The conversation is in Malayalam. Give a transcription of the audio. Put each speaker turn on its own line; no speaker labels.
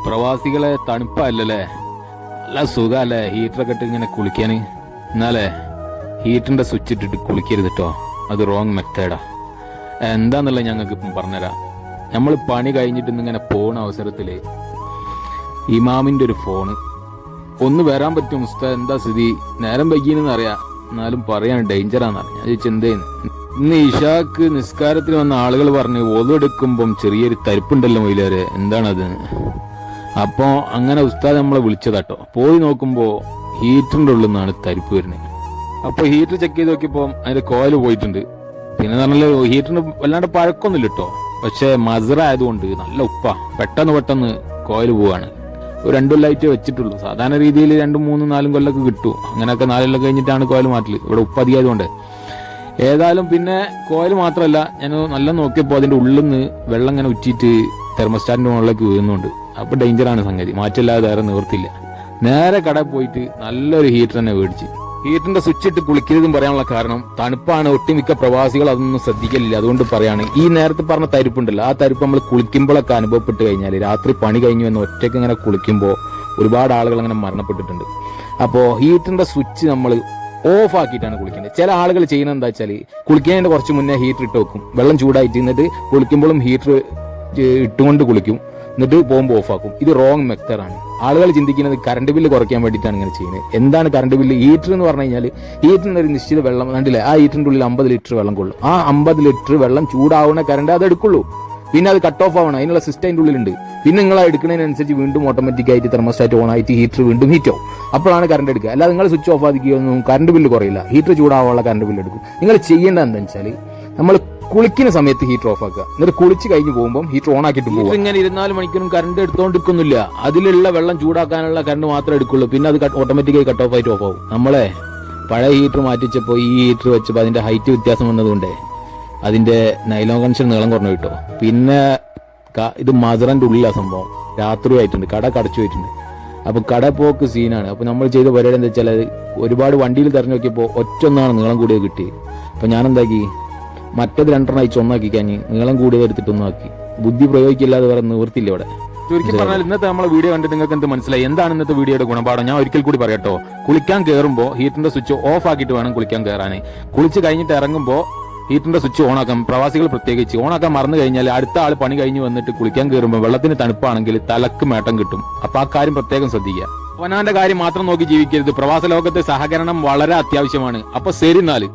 പ്രവാസികളെ തണുപ്പല്ലേ, നല്ല സുഖല്ലേ ഹീറ്ററൊക്കെ ഇട്ട് ഇങ്ങനെ കുളിക്കാൻ. എന്നാലേ ഹീറ്ററിന്റെ സ്വിച്ച് ഇട്ടിട്ട് കുളിക്കരുത് കേട്ടോ, അത് റോങ് മെത്തേഡാ. എന്താന്നുള്ളത് ഞങ്ങൾക്ക് ഇപ്പം പറഞ്ഞുതരാം. നമ്മൾ പണി കഴിഞ്ഞിട്ട് ഇങ്ങനെ പോണ അവസരത്തിൽ ഇമാമിന്റെ ഒരു ഫോണ്, ഒന്ന് വരാൻ പറ്റും ഉസ്താദ്, എന്താ സ്ഥിതി, നേരം വൈകിയെന്ന് അറിയാം, എന്നാലും പറയാൻ ഡേഞ്ചറാന്ന് ഞാൻ ചോദിച്ചു എന്തേന്ന്. ഇന്ന് ഇഷാക്ക് നിസ്കാരത്തിന് വന്ന ആളുകൾ പറഞ്ഞ് ഒതെടുക്കുമ്പം ചെറിയൊരു തരിപ്പുണ്ടല്ലോ മൊയിലേറെ, എന്താണത്? അപ്പോ അങ്ങനെ ഉസ്താദ് നമ്മളെ വിളിച്ചതാട്ടോ. പോയി നോക്കുമ്പോ ഹീറ്ററിന്റെ ഉള്ളിൽ നിന്നാണ് തരിപ്പ് വരുന്നത്. അപ്പൊ ഹീറ്റർ ചെക്ക് ചെയ്ത് നോക്കിയപ്പോ അതിന്റെ കോയിൽ പോയിട്ടുണ്ട്. പിന്നെ പറഞ്ഞാല് ഹീറ്ററിന് വല്ലാണ്ട് പഴക്കൊന്നുമില്ല കേട്ടോ, പക്ഷെ മസറ ആയതുകൊണ്ട് നല്ല ഉപ്പാ, പെട്ടെന്ന് കോയിൽ പോവാണ്. ഒരു 2 കൊല്ലമായിട്ടേ വെച്ചിട്ടുള്ളൂ. സാധാരണ രീതിയിൽ 2, 3, 4 കൊല്ലൊക്കെ കിട്ടും. അങ്ങനെയൊക്കെ 4 കൊല്ലം കഴിഞ്ഞിട്ടാണ് കോയിൽ മാറ്റല്. ഇവിടെ ഉപ്പ് അധികമായതുകൊണ്ട് ഏതായാലും പിന്നെ കോയിൽ മാത്രമല്ല, ഞാൻ നല്ല നോക്കിയപ്പോൾ അതിന്റെ ഉള്ളിൽ നിന്ന് വെള്ളം ഇങ്ങനെ ഉറ്റിയിട്ട് തെർമോസ്റ്റാറ്റിന്റെ മുകളിലേക്ക് വീഴുന്നുണ്ട്. അപ്പൊ ഡേഞ്ചറാണ് സംഗതി, മാറ്റമില്ലാതെ വേറെ നിവർത്തില്ല. നേരെ കടയിൽ പോയിട്ട് നല്ലൊരു ഹീറ്റർ തന്നെ മേടിച്ച്. ഹീറ്ററിന്റെ സ്വിച്ച് ഇട്ട് കുളിക്കരുതെന്ന് പറയാനുള്ള കാരണം തണുപ്പാണ്. ഒട്ടുമിക്ക പ്രവാസികൾ അതൊന്നും ശ്രദ്ധിക്കലില്ല. അതുകൊണ്ട് പറയാണ്, ഈ നേരത്തെ പറഞ്ഞ തരിപ്പുണ്ടല്ലോ, ആ തരിപ്പ് നമ്മൾ കുളിക്കുമ്പോഴൊക്കെ അനുഭവപ്പെട്ട് കഴിഞ്ഞാൽ രാത്രി പണി കഴിഞ്ഞു എന്ന് ഒറ്റയ്ക്ക് ഇങ്ങനെ കുളിക്കുമ്പോൾ ഒരുപാട് ആളുകൾ അങ്ങനെ മരണപ്പെട്ടിട്ടുണ്ട്. അപ്പോൾ ഹീറ്ററിന്റെ സ്വിച്ച് നമ്മൾ ഓഫ് ആക്കിയിട്ടാണ് കുളിക്കേണ്ടത്. ചില ആളുകൾ ചെയ്യുന്നത് എന്താ വെച്ചാൽ, കുളിക്കുന്നതിന്റെ കുറച്ച് മുന്നേ ഹീറ്റർ ഇട്ട് വെക്കും, വെള്ളം ചൂടായിട്ട്, എന്നിട്ട് കുളിക്കുമ്പോഴും ഹീറ്റർ ഇട്ടുകൊണ്ട് കുളിക്കും, എന്നിട്ട് പോകുമ്പോൾ ഓഫാക്കും. ഇത് റോങ് മെത്തേഡാണ്. ആളുകൾ ചിന്തിക്കുന്നത് കറണ്ട് ബില്ല് കുറയ്ക്കാൻ വേണ്ടിയിട്ടാണ് ഇങ്ങനെ ചെയ്യുന്നത്. എന്താണ് കറണ്ട് ബില്ല്? ഹീറ്റർ എന്ന് പറഞ്ഞു കഴിഞ്ഞാൽ ഹീറ്ററിന് ഒരു നിശ്ചിത വെള്ളം കണ്ടില്ലേ, ആ ഹീറ്ററിന്റെ ഉള്ളിൽ 50 ലിറ്റർ വെള്ളം കൊള്ളും. ആ 50 ലിറ്റർ വെള്ളം ചൂടാവുന്ന കറണ്ട് അത് എടുക്കുള്ളൂ. പിന്നെ അത് കട്ട് ഓഫ് ആവണം, അതിനുള്ള സിസ്റ്റം അതിൻ്റെ ഉള്ളിലുണ്ട്. പിന്നെ നിങ്ങൾ എടുക്കുന്നതിനനുസരിച്ച് വീണ്ടും ഓട്ടോമാറ്റിക് ആയിട്ട് തെർമോസ്റ്റാറ്റ് ഓൺ ആയിട്ട് ഹീറ്റർ വീണ്ടും ഹീറ്റ് ആവും. അപ്പോഴാണ് കറണ്ട് എടുക്കുക. അല്ലാതെ നിങ്ങൾ സ്വിച്ച് ഓഫ് ആക്കിയൊന്നും കറണ്ട് ബില്ല് കുറയില്ല, ഹീറ്റർ ചൂടാവാനുള്ള കറണ്ട് ബില്ല് എടുക്കും. നിങ്ങൾ ചെയ്യേണ്ടത് എന്താണെന്ന് വെച്ചാൽ, നമ്മൾ കുളിക്കുന്ന സമയത്ത് ഹീറ്റർ ഓഫ് ആക്കുക, എന്നിട്ട് കുളിച്ച് കഴിഞ്ഞ് പോകുമ്പോൾ ഹീറ്റർ ഓൺ ആക്കിയിട്ട് പോകും. ഇങ്ങനെ 24 മണിക്കൂറും കറണ്ട് എടുത്തോണ്ടിരിക്കുന്നില്ല, അതിലുള്ള വെള്ളം ചൂടാക്കാനുള്ള കറണ്ട് മാത്രമേ എടുക്കുള്ളൂ. പിന്നെ അത് ഓട്ടോമാറ്റിക്കായി കട്ട് ഓഫ് ആയിട്ട് ഓഫ് ആവും. നമ്മളെ പഴയ ഹീറ്റർ മാറ്റിച്ചപ്പോൾ ഈ ഹീറ്റർ വെച്ചപ്പോൾ അതിന്റെ ഹൈറ്റ് വ്യത്യാസം വന്നതുകൊണ്ട് അതിന്റെ നൈലോൺ കണക്ഷൻ നീളം കുറഞ്ഞു കിട്ടും. പിന്നെ ഇത് മസറിന്റെ ഉള്ളിലാണ് സംഭവം, രാത്രി ആയിട്ടുണ്ട്, കട കടച്ചു പോയിട്ടുണ്ട്. അപ്പൊ കട പോക്ക് സീനാണ്. അപ്പൊ നമ്മൾ ചെയ്ത പരിപാടി എന്താ വെച്ചാൽ, ഒരുപാട് വണ്ടിയിൽ തെരഞ്ഞു നോക്കിയപ്പോൾ ഒറ്റൊന്നാണ് നീളം കൂടിയത് കിട്ടിയത്. അപ്പൊ ഞാൻ എന്താക്കി, മറ്റേത് 2 അയച്ച് ഒന്നാക്കി കഴിഞ്ഞ് നീളം കൂടിയത് എടുത്തിട്ട് ഒന്നാക്കി. ബുദ്ധി പ്രയോഗിക്കില്ലാതെ വേറെ നിവൃത്തില്ല ഇവിടെ. ചുരുക്കി പറഞ്ഞാൽ ഇന്നത്തെ നമ്മളെ വീഡിയോ കണ്ടിട്ട് നിങ്ങൾക്ക് എന്ത് മനസ്സിലായി, എന്താണ് ഇന്നത്തെ വീഡിയോയുടെ ഗുണപാഠം? ഞാൻ ഒരിക്കൽ കൂടി പറയട്ടോ, കുളിക്കാൻ കയറുമ്പോൾ ഹീറ്ററിന്റെ സ്വിച്ച് ഓഫ് ആക്കിയിട്ട് വേണം കുളിക്കാൻ കയറാൻ. കുളിച്ച് കഴിഞ്ഞിട്ട് ഇറങ്ങുമ്പോൾ ഹീറ്ററിന്റെ സ്വിച്ച് ഓണാക്കാം. പ്രവാസികൾ പ്രത്യേകിച്ച് ഓണാക്കാൻ മറന്നു കഴിഞ്ഞാൽ അടുത്ത ആൾ പണി കഴിഞ്ഞ് വന്നിട്ട് കുളിക്കാൻ കയറുമ്പോൾ വെള്ളത്തിന് തണുപ്പാണെങ്കിൽ തലക്ക് മേട്ടം കിട്ടും. അപ്പൊ ആ കാര്യം പ്രത്യേകം ശ്രദ്ധിക്കുക. അവനാന്റെ കാര്യം മാത്രം നോക്കി ജീവിക്കരുത്. പ്രവാസ ലോകത്തെ സഹകരണം വളരെ അത്യാവശ്യമാണ്. അപ്പൊ ശരി എന്നാല്.